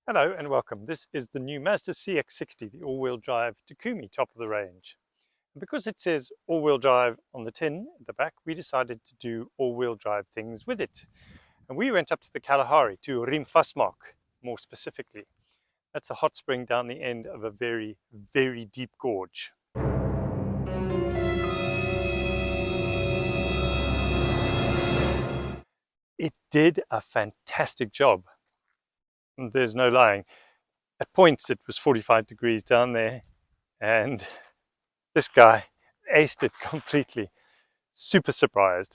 Hello and welcome. This is the new Mazda CX-60, the all-wheel drive Takumi top of the range. And because it says all-wheel drive on the tin at the back, we decided to do all-wheel drive things with it. And we went up to the Kalahari, to Rimfasmark more specifically. That's a hot spring down the end of a very, very deep gorge. It did a fantastic job. And there's no lying. At points it was 45 degrees down there, and this guy aced it completely. Super surprised.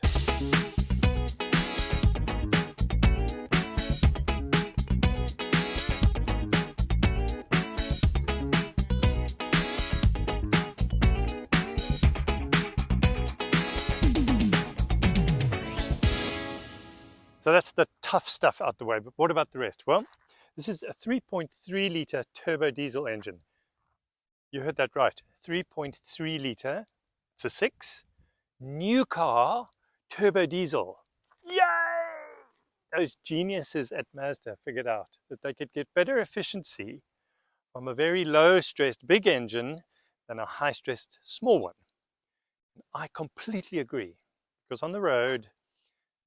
So that's the tough stuff out the way, but what about the rest? Well, this is a 3.3 litre turbo diesel engine. You heard that right, 3.3 litre, it's a 6, new car, turbo diesel. Yay! Those geniuses at Mazda figured out that they could get better efficiency from a very low-stressed big engine than a high-stressed small one. And I completely agree, because on the road,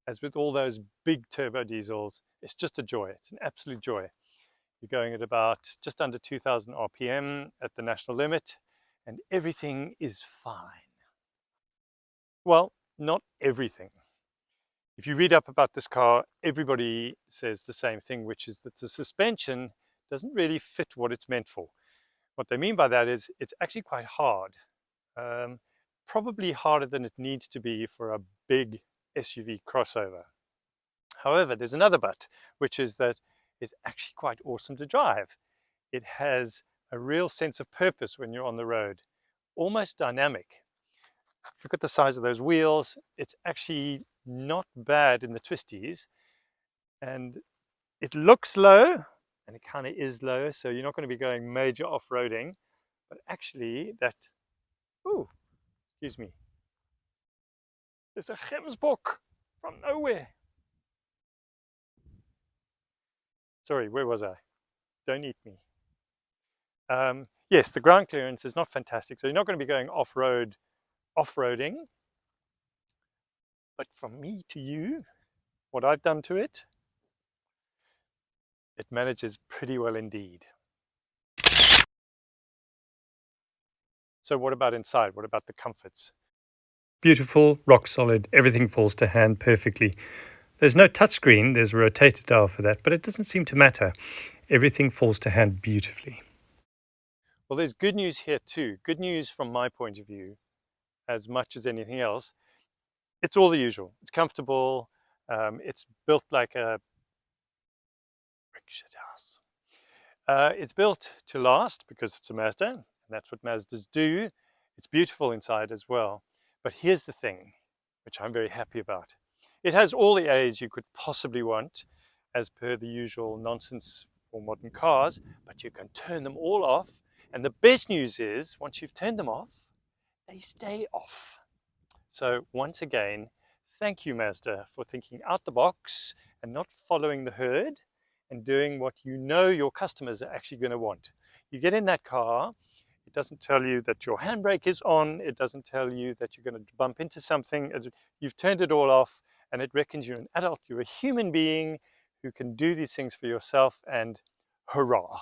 as with all those big turbo diesels, it's just a joy. It's an absolute joy. You're going at about just under 2,000 RPM at the national limit, and everything is fine. Well, not everything. If you read up about this car, everybody says the same thing, which is that the suspension doesn't really fit what it's meant for. What they mean by that is it's actually quite hard, probably harder than it needs to be for a big SUV crossover. However, there's another but, which is that it's actually quite awesome to drive. It has a real sense of purpose when you're on the road, almost dynamic. Look at the size of those wheels. It's actually not bad in the twisties, and it looks low, and it kind of is low, so you're not going to be going major off-roading, but actually that, ooh, excuse me, there's a gemsbok from nowhere. Sorry, where was I? Don't eat me. Yes, the ground clearance is not fantastic, so you're not going to be going off-roading. But from me to you, what I've done to it, it manages pretty well indeed. So what about inside? What about the comforts? Beautiful, rock solid, everything falls to hand perfectly. There's no touchscreen, there's a rotator dial for that, but it doesn't seem to matter. Everything falls to hand beautifully. Well, there's good news here too. Good news from my point of view, as much as anything else. It's all the usual. It's comfortable. It's built like a brick house. It's built to last because it's a Mazda, and that's what Mazdas do. It's beautiful inside as well. But here's the thing, which I'm very happy about. It has all the aids you could possibly want, as per the usual nonsense for modern cars, but you can turn them all off. And the best news is, once you've turned them off, they stay off. So once again, thank you, Mazda, for thinking out the box and not following the herd and doing what you know your customers are actually going to want. You get in that car, it doesn't tell you that your handbrake is on, it doesn't tell you that you're going to bump into something. You've turned it all off, and it reckons you're an adult, you're a human being who can do these things for yourself, and hurrah.